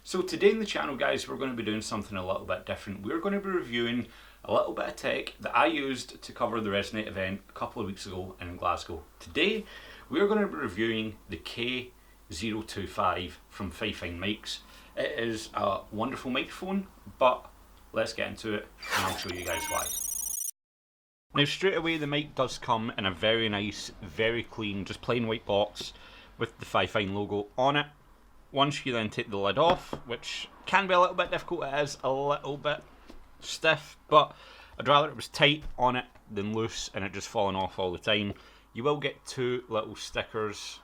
So today in the channel, guys, we're going to be doing something a little bit different. We're going to be reviewing a little bit of tech that I used to cover the Resonate event a couple of weeks ago in Glasgow. Today, we're going to be reviewing the K025 from Fifine mics. It is a wonderful microphone, but let's get into it and I'll show you guys why. Now straight away, the mic does come in a very nice, very clean, just plain white box with the Fifine logo on it. Once you then take the lid off, which can be a little bit difficult, it is a little bit stiff, but I'd rather it was tight on it than loose and it just falling off all the time. You will get two little stickers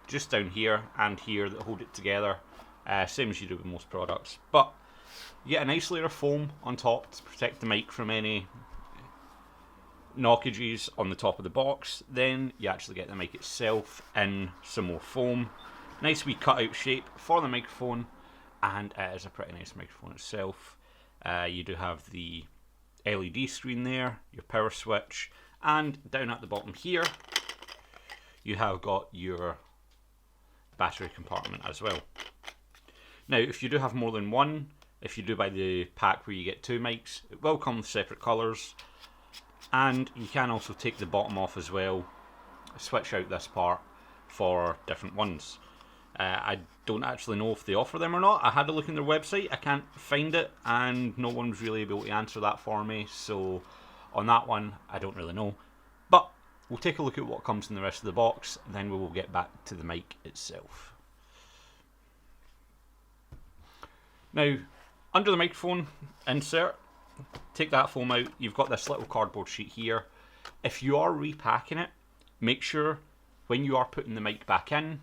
just down here and here that hold it together, same as you do with most products. But you get a nice layer of foam on top to protect the mic from any knockages on the top of the box. Then you actually get the mic itself in some more foam. Nice wee cut out shape for the microphone, and it is a pretty nice microphone itself. You do have the LED screen there, your power switch, and down at the bottom here you have got your battery compartment as well. Now if you do have more than one, if you do buy the pack where you get two mics, it will come with separate colours, and you can also take the bottom off as well, switch out this part for different ones. I don't actually know if they offer them or not. I had a look in their website, I can't find it, and no one was really able to answer that for me, so on that one I don't really know. But we'll take a look at what comes in the rest of the box, then we will get back to the mic itself. Now, under the microphone insert, take that foam out, you've got this little cardboard sheet here. If you are repacking it, make sure when you are putting the mic back in,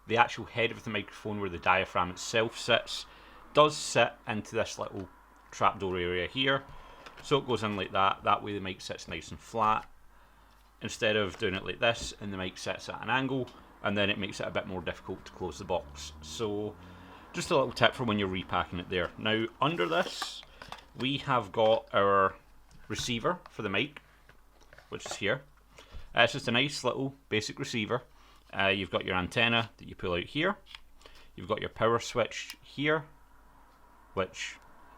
the actual head of the microphone where the diaphragm itself sits does sit into this little trapdoor area here. So it goes in like that, that way the mic sits nice and flat, instead of doing it like this and the mic sits at an angle, and then it makes it a bit more difficult to close the box. So just a little tip for when you're repacking it there. Now under this we have got our receiver for the mic, which is here. It's just a nice little basic receiver. You've got your antenna that you pull out here. You've got your power switch here, which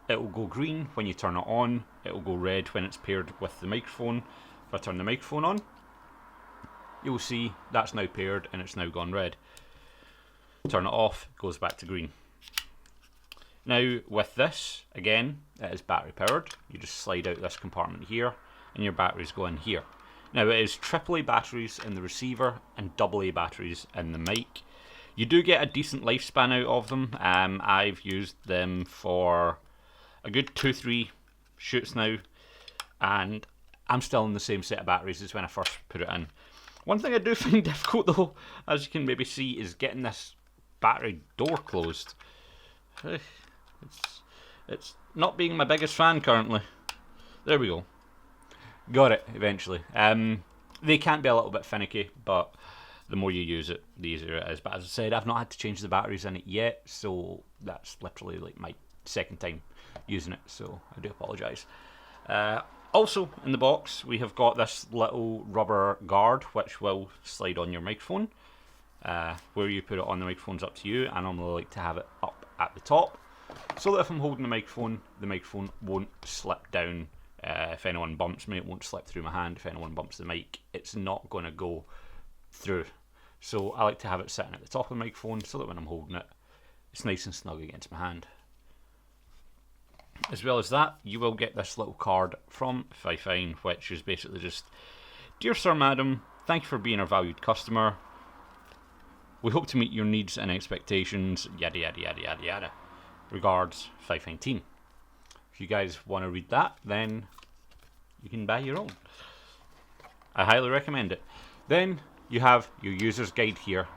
it will go green when you turn it on. It will go red when it's paired with the microphone. If I turn the microphone on, you'll see that's now paired and it's now gone red. Turn it off, it goes back to green. Now with this, again, it is battery powered. You just slide out this compartment here and your batteries go in here. Now it is AAA batteries in the receiver and AA batteries in the mic. You do get a decent lifespan out of them. I've used them for a good 2-3 shoots now, and I'm still in the same set of batteries as when I first put it in. One thing I do find difficult though, as you can maybe see, is getting this battery door closed. It's not being my biggest fan currently. There we go. Got it, eventually. They can be a little bit finicky, but the more you use it, the easier it is. But as I said, I've not had to change the batteries in it yet, so that's literally like my second time using it, so I do apologise. Also, in the box, we have got this little rubber guard, which will slide on your microphone. Where you put it on the microphone's up to you. I normally like to have it up at the top, so that if I'm holding the microphone won't slip down. If anyone bumps me, it won't slip through my hand. If anyone bumps the mic, it's not going to go through. So I like to have it sitting at the top of the microphone so that when I'm holding it, it's nice and snug against my hand. As well as that, you will get this little card from Fifine, which is basically just, "Dear Sir, Madam, thank you for being our valued customer. We hope to meet your needs and expectations, yada yada yada yada yada. Regards, Fifine team." If you guys want to read that, then you can buy your own. I highly recommend it. Then you have your user's guide here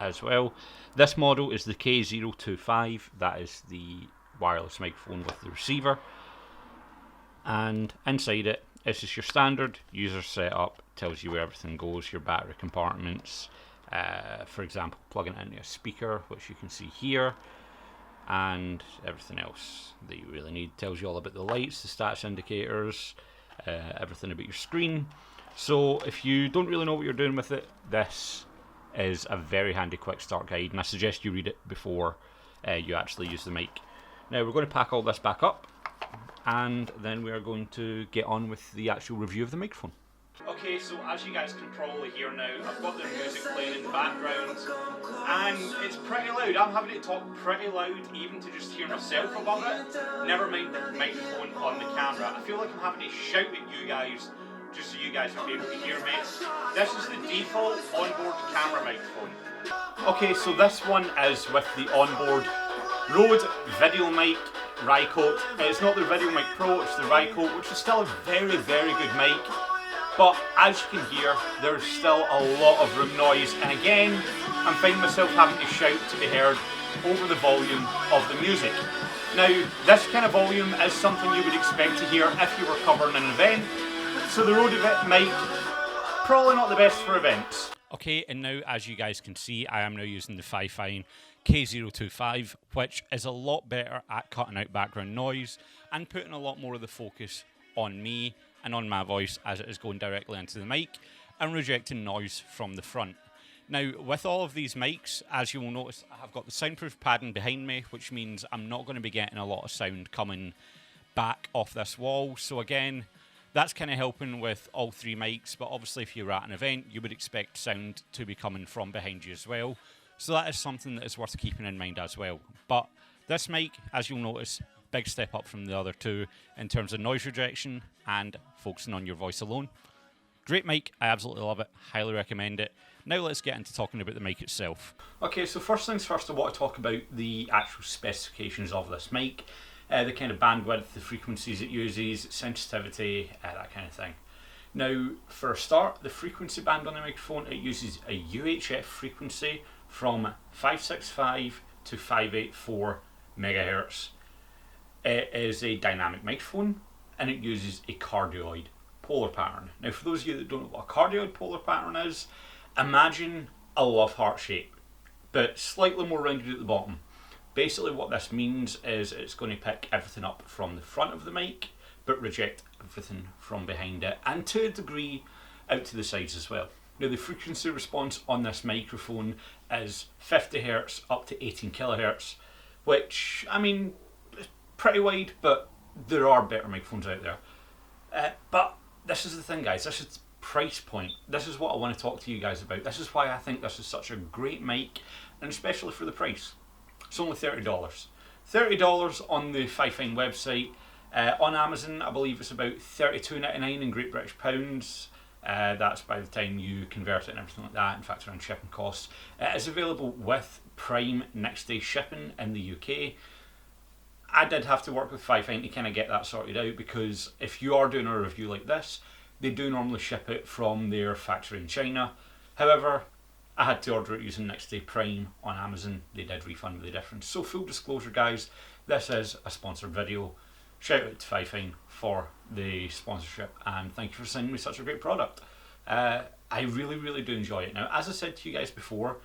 as well. This model is the K025. That is the wireless microphone with the receiver. And inside it, this is your standard user setup. Tells you where everything goes, your battery compartments. For example, plugging it into a speaker, which you can see here. And everything else that you really need. Tells you all about the lights, the stats indicators, everything about your screen. So if you don't really know what you're doing with it, this is a very handy quick start guide, and I suggest you read it before you actually use the mic. Now we're going to pack all this back up, and then we are going to get on with the actual review of the microphone. Okay, so as you guys can probably hear now, I've got the music playing in the background, and it's pretty loud. I'm having to talk pretty loud even to just hear myself above it, never mind the microphone on the camera. I feel like I'm having to shout at you guys just so you guys are able to hear me. This is the default onboard camera microphone. Okay, so this one is with the onboard Rode Video Mic Rycote. It's not the Video Mic Pro, it's the Rycote, which is still a very, very good mic. But as you can hear, there's still a lot of room noise, and again, I'm finding myself having to shout to be heard over the volume of the music. Now, this kind of volume is something you would expect to hear if you were covering an event, so the Rode mic, probably not the best for events. Okay, and now as you guys can see, I am now using the Fifine K025, which is a lot better at cutting out background noise and putting a lot more of the focus on me and on my voice as it is going directly into the mic and rejecting noise from the front. Now, with all of these mics, as you will notice, I have got the soundproof padding behind me, which means I'm not going to be getting a lot of sound coming back off this wall. So again, that's kind of helping with all three mics, but obviously if you're at an event, you would expect sound to be coming from behind you as well. So that is something that is worth keeping in mind as well. But this mic, as you'll notice, big step up from the other two in terms of noise rejection and focusing on your voice alone. Great mic, I absolutely love it, highly recommend it. Now let's get into talking about the mic itself. Okay, so first things first, I want to talk about the actual specifications of this mic, the kind of bandwidth, the frequencies it uses, sensitivity, that kind of thing. Now, for a start, the frequency band on the microphone, it uses a UHF frequency from 565 to 584 megahertz. It is a dynamic microphone, and it uses a cardioid polar pattern. Now, for those of you that don't know what a cardioid polar pattern is, imagine a love heart shape, but slightly more rounded at the bottom. Basically what this means is it's going to pick everything up from the front of the mic, but reject everything from behind it, and to a degree out to the sides as well. Now, the frequency response on this microphone is 50 Hz up to 18 kHz, which, I mean, is pretty wide, but there are better microphones out there. But this is the thing, guys, this is price point. This is what I want to talk to you guys about. This is why I think this is such a great mic, and especially for the price. It's only $30. $30 on the Fifine website. On Amazon, I believe it's about $32.99 in Great British pounds. That's by the time you convert it and everything like that, and factor in shipping costs. It is available with Prime next day shipping in the UK. I did have to work with Fifine to kind of get that sorted out, because if you are doing a review like this, they do normally ship it from their factory in China. However, I had to order it using next day Prime on Amazon. They did refund me the difference. So full disclosure, guys, this is a sponsored video. Shout out to Fifine for the sponsorship, and thank you for sending me such a great product. I really, really do enjoy it. Now, as I said to you guys before,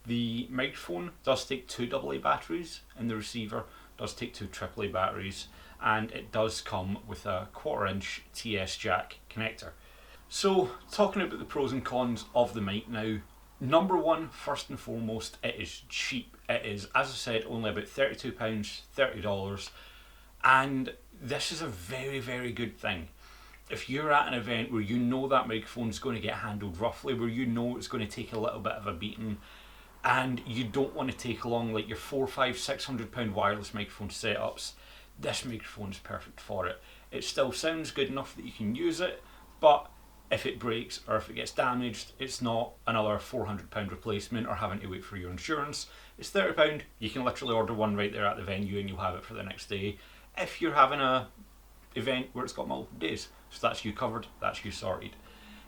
the microphone does take two AA batteries, and the receiver does take two AAA batteries, and it does come with a 1/4" TS jack connector. So, talking about the pros and cons of the mic now, number one, first and foremost, it is cheap. It is, as I said, only about £32, $30, and this is a very, very good thing. If you're at an event where you know that microphone is going to get handled roughly, where you know it's going to take a little bit of a beating, and you don't want to take along like your £400, £500, £600 wireless microphone setups, this microphone is perfect for it. It still sounds good enough that you can use it, but if it breaks or if it gets damaged, it's not another £400 replacement or having to wait for your insurance. It's £30, you can literally order one right there at the venue and you'll have it for the next day. If you're having a event where it's got multiple days, so that's you covered, that's you sorted.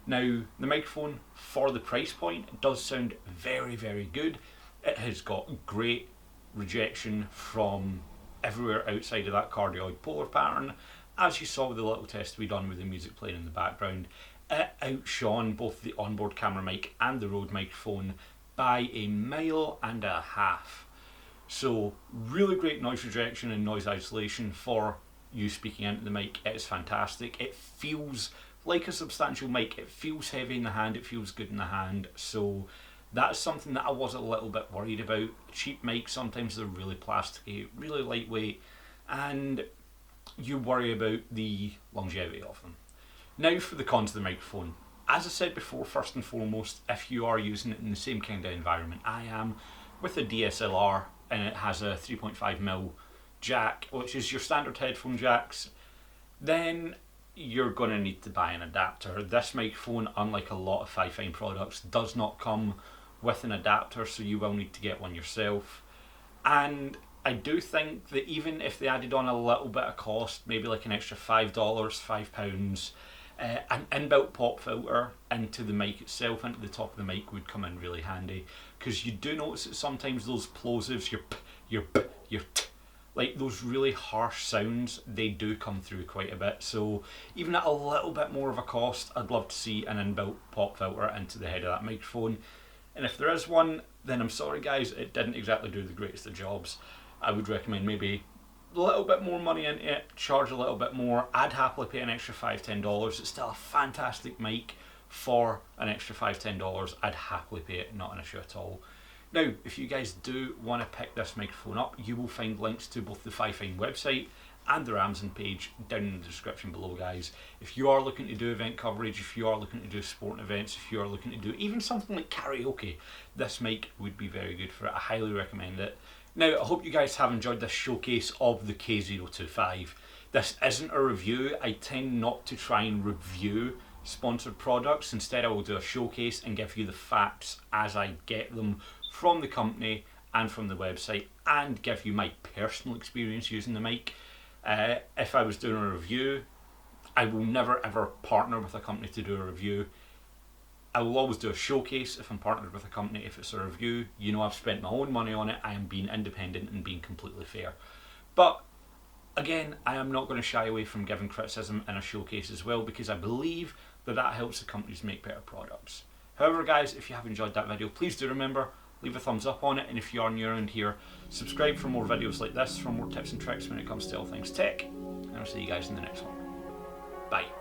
Now, the microphone, for the price point, it does sound very, very good. It has got great rejection from everywhere outside of that cardioid polar pattern. As you saw with the little test we done with the music playing in the background, it outshone both the onboard camera mic and the Rode microphone by 1.5 miles. So really great noise rejection and noise isolation for you speaking into the mic. It is fantastic. It feels like a substantial mic. It feels heavy in the hand, it feels good in the hand. So That's something that I was a little bit worried about. Cheap mics, sometimes they're really plasticky, really lightweight, and you worry about the longevity of them. Now for the cons of the microphone. As I said before, first and foremost, if you are using it in the same kind of environment I am, with a DSLR and it has a 3.5mm jack, which is your standard headphone jacks, then you're going to need to buy an adapter. This microphone, unlike a lot of Fifine products, does not come with an adapter, so you will need to get one yourself. And I do think that even if they added on a little bit of cost, maybe like an extra $5, £5, an inbuilt pop filter into the mic itself, into the top of the mic, would come in really handy, because you do notice that sometimes those plosives, your p, your b, your t, like those really harsh sounds, they do come through quite a bit. So even at a little bit more of a cost, I'd love to see an inbuilt pop filter into the head of that microphone. And if there is one, then I'm sorry guys, it didn't exactly do the greatest of jobs. I would recommend maybe a little bit more money into it, charge a little bit more. I'd happily pay an extra $5-10. It's still a fantastic mic. For an extra $5-10, I'd happily pay it, not an issue at all. Now, if you guys do want to pick this microphone up, you will find links to both the Fifine website and their Amazon page down in the description below, guys. If you are looking to do event coverage, if you are looking to do sporting events, if you are looking to do even something like karaoke, this mic would be very good for it. I highly recommend it. Now, I hope you guys have enjoyed this showcase of the K025. This isn't a review. I tend not to try and review sponsored products. Instead, I will do a showcase and give you the facts as I get them from the company and from the website, and give you my personal experience using the mic. If I was doing a review, I will never ever partner with a company to do a review. I will always do a showcase if I'm partnered with a company. If it's a review, you know I've spent my own money on it. I am being independent and being completely fair. But again, I am not going to shy away from giving criticism in a showcase as well, because I believe that that helps the companies make better products. However guys, if you have enjoyed that video, please do remember, leave a thumbs up on it, and if you are new around here, subscribe for more videos like this, for more tips and tricks when it comes to all things tech, and I'll see you guys in the next one. Bye.